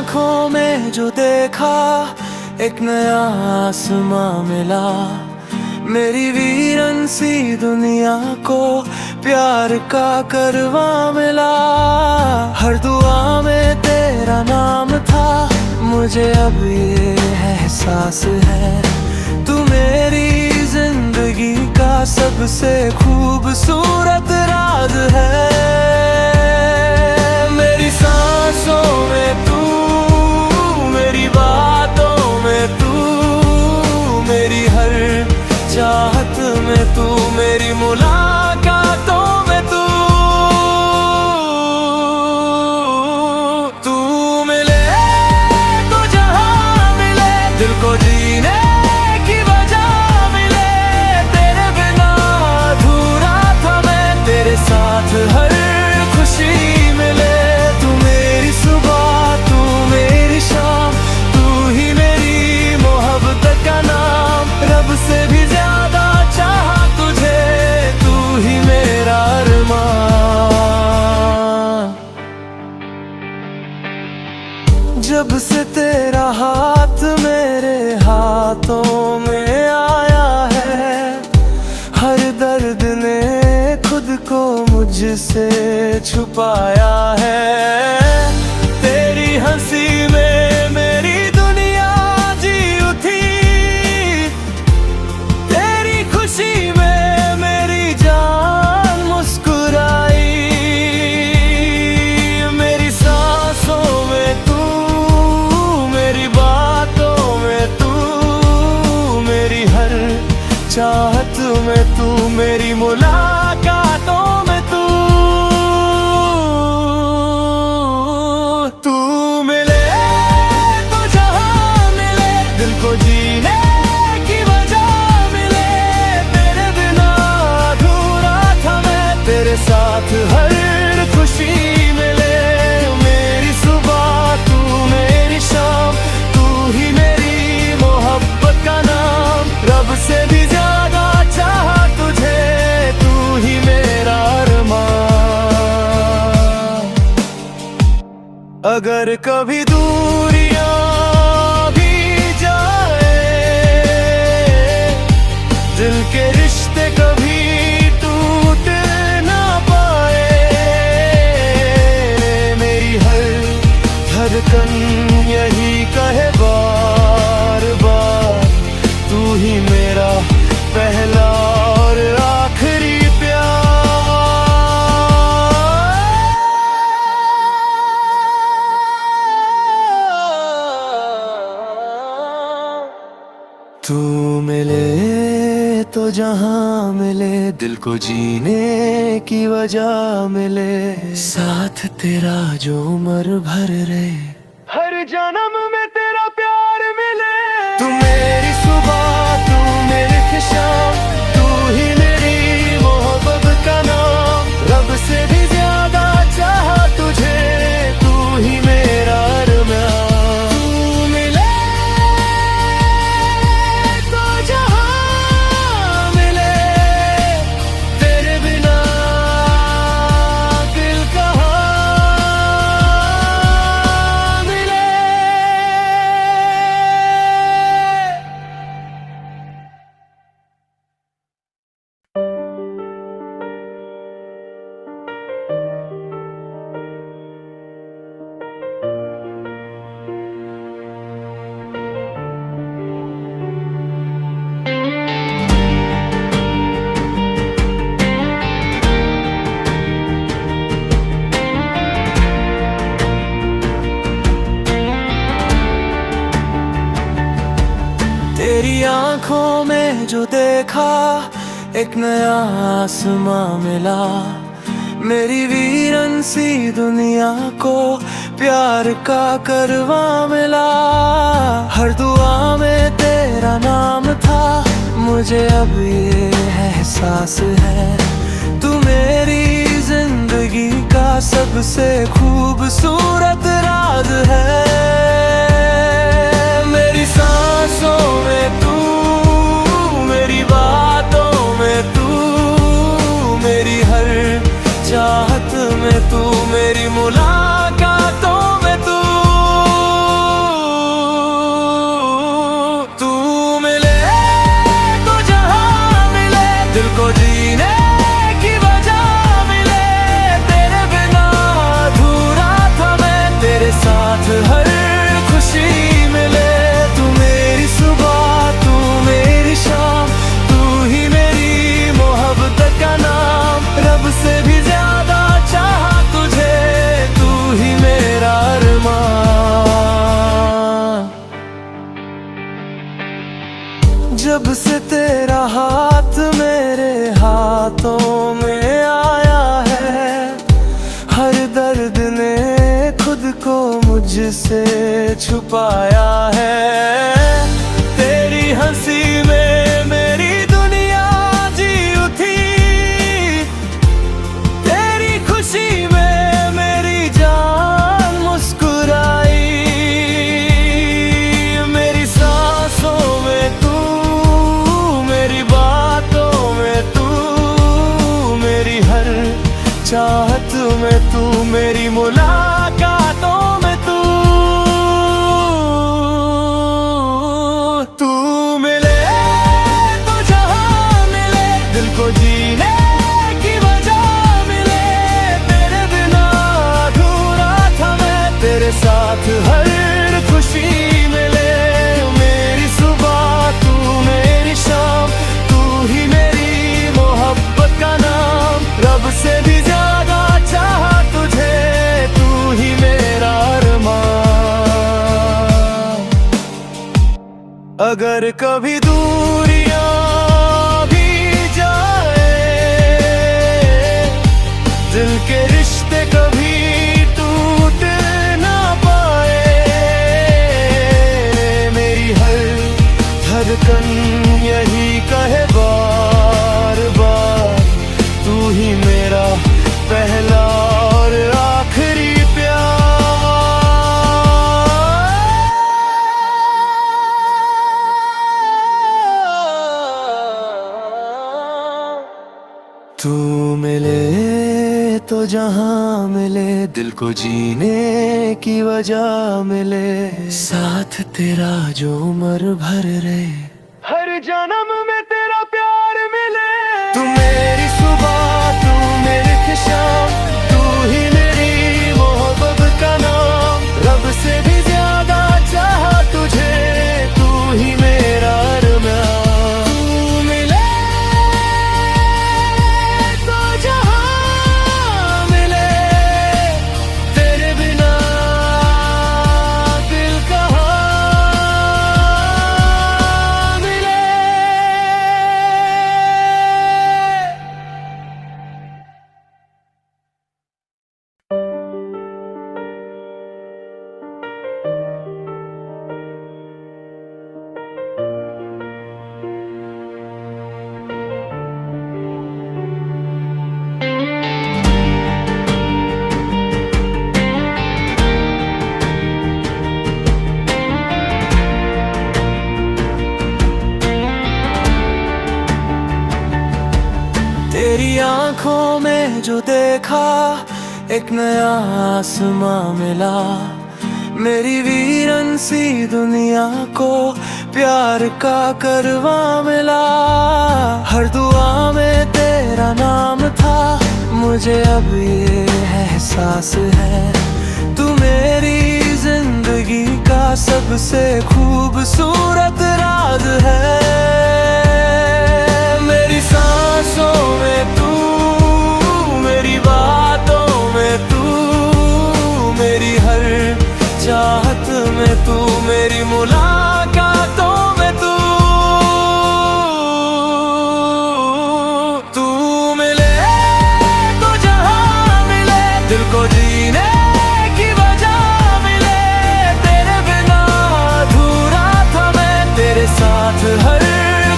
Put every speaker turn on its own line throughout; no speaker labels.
आँखों में जो देखा एक नया आसमां मिला। मेरी वीरन सी दुनिया को प्यार का करवा मिला। हर दुआ में तेरा नाम था, मुझे अब ये एहसास है तू मेरी जिंदगी का सबसे खूबसूरत राज है। मेरी सांसों में तू, मेरी बातों में तू, मेरी हर चाहत में तू, मेरी मुलाकातों में तू। तू मिले तो जहां मिले, दिल को जीने की वजह मिले। तेरे बिना अधूरा था मैं, तेरे साथ हर खुशी मिले। तू मेरी सुबह, तू मेरी शाम, तू ही मेरी मोहब्बत का नाम। रब से भी ज्यादा चाहा तुझे, तू ही मेरा अरमान। जब से तेरा हाथ मेरे हाथों में आया है, हर दर्द ने खुद को मुझसे छुपाया है। तेरी हंसी में मेरी दुनिया जी उठी, तेरी खुशी में मेरी जान मुस्कुराई। मेरी सांसों में तू, मेरी बातों में तू, मेरी हर चाहत में तू, मेरी मुलाकातों में तू। तू मिले तो जहां मिले, दिल को जीने की वजह मिले। तेरे बिना अधूरा था मैं, तेरे साथ हर खुशी मिले। मेरी सुबह, तू मेरी शाम, तू ही मेरी मोहब्बत का नाम। रब से भी ज्यादा चाहा तुझे, तू ही मेरा अरमान। अगर कभी दूरियां भी जाए, दिल के रिश्ते कभी टूट ना पाए। मेरी हर धड़कन यही कहे बार बार, तू ही मेरा पहला और आखिरी प्यार। तू मिले तो जहां मिले, दिल को जीने की वजह मिले। साथ तेरा जो उम्र भर रहे, हर जन्म में तेरा प्यार मिले। तू मेरी सुबह, तू मेरी शाम, तू ही मेरी मोहब्बत का नाम। रब से भी ज्यादा चाहा तुझे, तू ही मेरा अरमान। तू मिले तो जहां मिले, तेरे बिना दिल कहाँ मिले। तेरी आँखों में जो देखा एक नया आसमां मिला। मेरी वीरन सी दुनिया को प्यार का करवा मिला। हर दुआ में तेरा नाम था, मुझे अब ये एहसास है तू मेरी जिंदगी का सबसे खूबसूरत राज है। मेरी सांसों में तू, मेरी बातों में तू, मेरी हर चाहत में तू, मेरी मुलाकातों में तू। जब से तेरा हाथ मेरे हाथों में आया है, हर दर्द ने खुद को मुझसे छुपाया है। तेरी हंसी में मेरी दुनिया जी उठी, तेरी खुशी में मेरी जान मुस्कुराई। मेरी सांसों में तू, मेरी बातों में तू, मेरी हर चाहत में तू, मेरी मुलाकातों में तू। तू मिले तो जहां मिले, दिल को जीने की वजह मिले। तेरे बिना अधूरा था मैं, तेरे साथ हर खुशी मिले। मेरी सुबह तू, मेरी शाम तू ही, मेरी मोहब्बत का नाम। रब से भी ज्यादा चाहा तुझे, तू ही मेरा अरमान। अगर कभी दूरियां भी जाए, दिल के रिश्ते कभी टूट ना पाए। मेरी हर धड़कन यही कहे बार बार, तू ही मेरा पहला और आखिरी प्यार। तू मिले तो जहां मिले, दिल को जीने की वजह मिले। साथ तेरा जो उम्र भर रहे, हर जन्म में तेरा प्यार मिले। तू मेरी सुबह तू, मेरी शाम तू ही, मेरी मोहब्बत का नाम। रब से भी ज्यादा चाहा तुझे, तू ही मेरा अरमान। तू मिले तो जहां मिले, तेरे बिना दिल कहाँ मिले। तेरी आंखों में जो देखा, एक नया आसमां मिला। मेरी वीरन सी दुनिया को प्यार का करवा मिला। हर दुआ में तेरा नाम था, मुझे अब ये एहसास है। तू मेरी जिंदगी का सबसे खूबसूरत राज है। मेरी सांसों में तू, मेरी बातों में तू, मेरी हर चाहत में तू, मेरी मुलाकातों में तू। तू मिले तो जहां मिले, दिल को जीने की वजह मिले। तेरे बिना अधूरा था मैं, तेरे साथ हर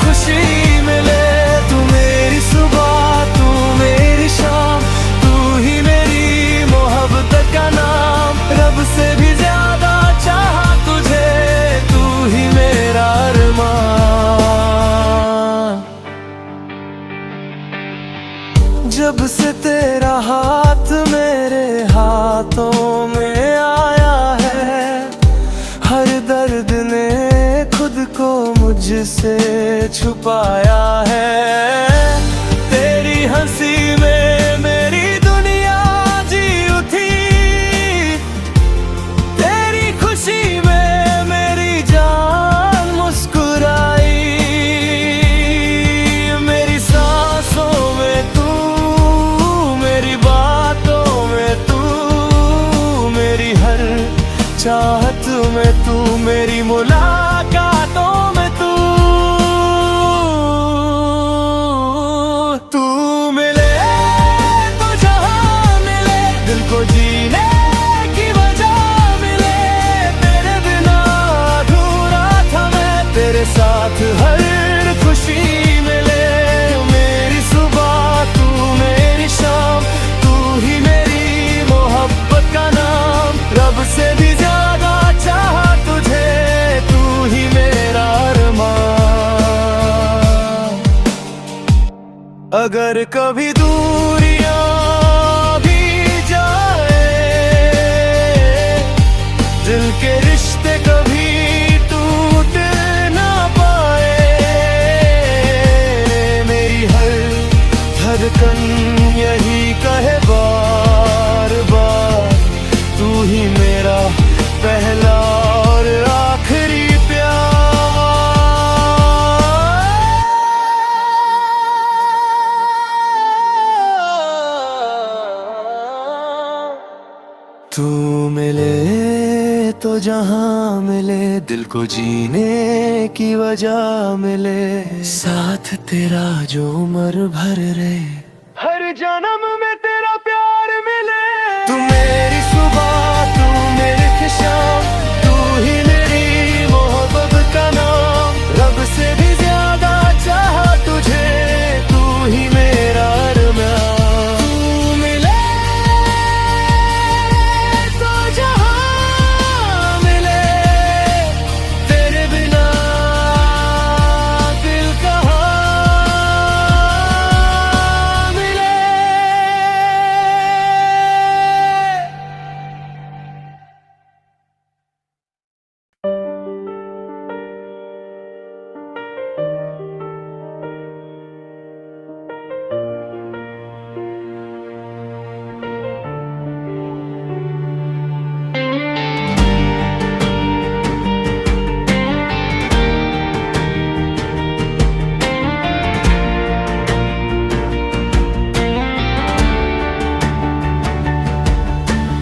खुशी मिले। तू मेरी सुबह तू, मेरी शाम तू ही, मेरी मोहब्बत का नाम। रब से भी ज्यादा चाहा तुझे, तू ही मेरा अरमान। जब से तेरा हाथ मेरे हाथों में आया है, हर दर्द ने खुद को मुझसे छुपाया है। तेरी हंसी में मेरी दुनिया जी उठी, तेरी खुशी में मेरी जान मुस्कुराई। मेरी सांसों में तू, मेरी बातों में तू, मेरी हर चाहत में तू, मेरी मुलाकातों में तू। अगर कभी दूरियां भी जाए, दिल के रिश्ते कभी टूट ना पाए। मेरी हर धड़कन यही कहे बार बार, तू ही मेरा पहला और आखिरी तू मिले तो जहां मिले, दिल को जीने की वजह मिले। साथ तेरा जो उम्र भर रहे, हर जन्म में तेरा प्यार मिले। तू मेरी सुबह, तू मेरी शाम, तू ही मेरी मोहब्बत का नाम। रब से भी ज्यादा चाहा तुझे, तू ही मेरा अरमान।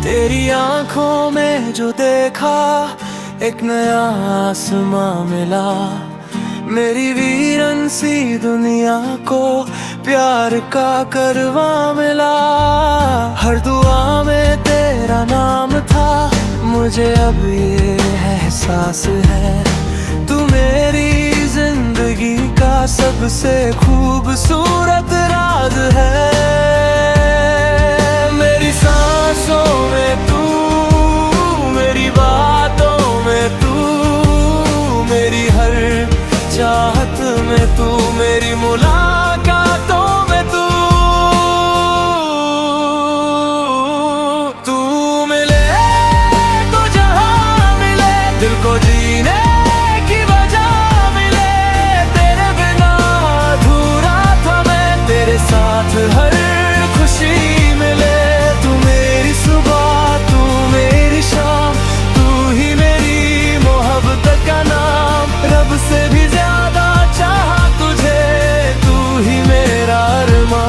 तेरी आंखों में जो देखा, एक नया आसमां मिला। मेरी वीरन सी दुनिया को प्यार का करवा मिला। हर दुआ में तेरा नाम था, मुझे अब ये एहसास है। तू मेरी जिंदगी का सबसे खूबसूरत राज है। मेरी सांसों में तू, मेरी बातों में तू, मेरी हर चाहत में तू, मेरी मुलाकातों में तू। तू मिले तो जहां मिले, दिल को जीने की वजह मिले। तेरे बिना अधूरा था मैं, तेरे साथ हर खुशी मिले। से भी ज्यादा चाहा तुझे, तू ही मेरा अरमान।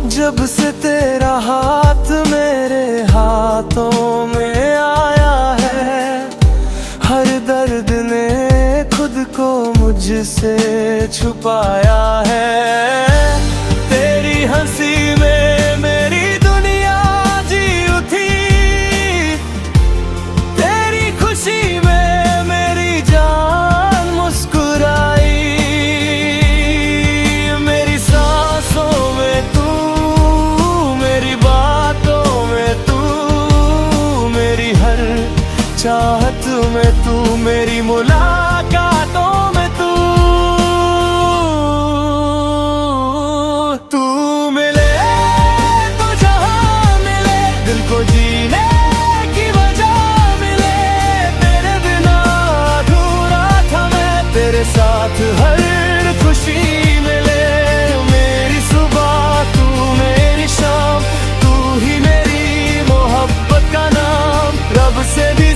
जब से तेरा हाथ मेरे हाथों में आया है, हर दर्द ने खुद को मुझसे छुपाया है। तेरी हंसी में मेरी दुनिया जी उठी, चाहत में तू, मेरी मुलाकातों में तू। तू मिले तो जहां मिले, दिल को जीने की वजह मिले। तेरे बिना अधूरा था मैं, तेरे साथ हर खुशी मिले। मेरी सुबह तू, मेरी शाम, तू ही मेरी मोहब्बत का नाम। रब से भी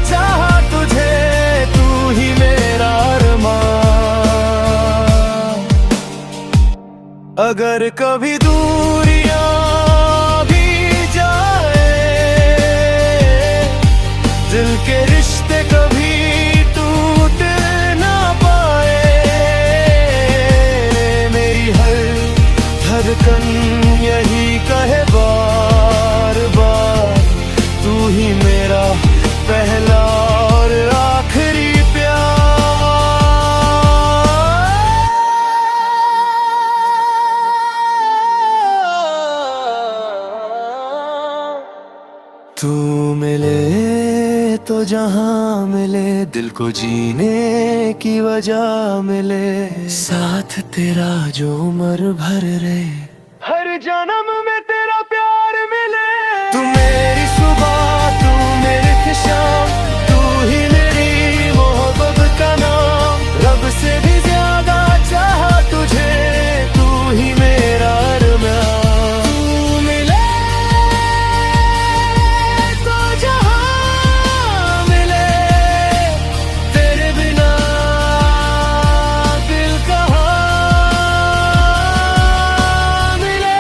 चाहा तुझे, तू ही मेरा अरमान। अगर कभी दूरियां भी जाए, दिल के रिश्ते कभी टूट ना पाए। मेरी हर धड़कन यही कहे बार बार, तू ही मेरा पहला और आखिरी प्यार। तू मिले तो जहां मिले, दिल को जीने की वजह मिले, साथ तेरा जो उम्र भर रहे, हर जन्म में तेरा प्यार मिले। तू मेरी सुबह, तू मेरी शाम, तू ही मेरी मोहब्बत का नाम। रब से भी ज्यादा चाहा तुझे, तू ही मेरा अरमान। तू मिले तो जहां मिले, तेरे बिना दिल कहाँ मिले।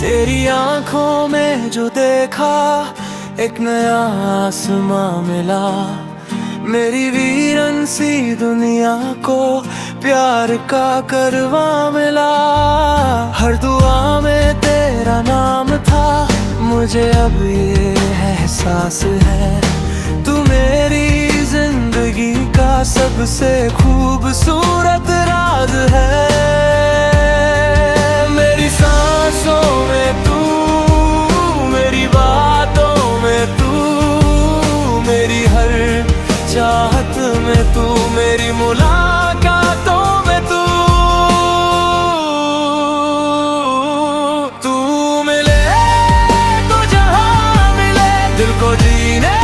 तेरी आंखों में जो देखा, एक नया आसमां मिला। मेरी वीरन सी दुनिया को प्यार का करवा मिला। हर दुआ में तेरा नाम था, मुझे अब ये एहसास है। तू मेरी जिंदगी का सबसे खूबसूरत राज है। मेरी सांसों में तू, मेरी बातों में तू, मेरी हर चाहत में तू, मेरी मुलाकातों में तू। तू मिले तो जहां मिले, दिल को जीने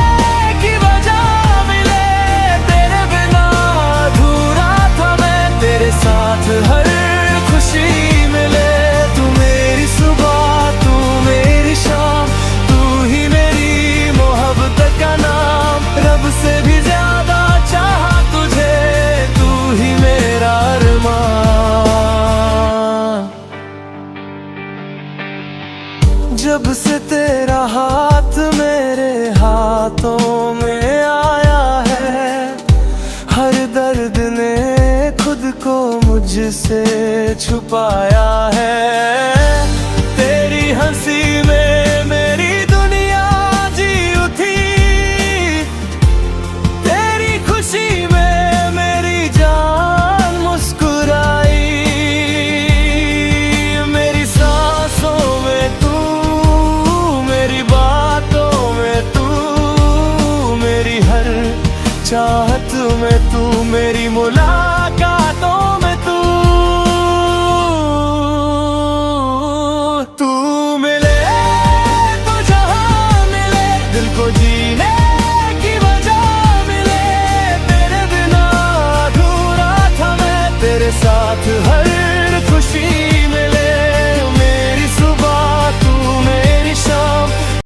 की वजह मिले। तेरे बिना अधूरा था मैं, तेरे साथ हर खुशी मिले। तू मेरी सुबह, तू मेरी शाम, तू ही मेरी मोहब्बत का नाम। रब से भी ज्यादा चाहा तुझे, तू ही मेरा अरमान। जब से तेरा हाथ मेरे हाथों में आया है, हर दर्द ने खुद को मुझसे छुपाया है। तेरी हंसी में मेरी दुनिया जी उठी, तेरी खुशी में मेरी जान मुस्कुराई। मेरी सांसों में तू, मेरी बातों में तू, मेरी हर चाहत में तू, मेरी मुलाकात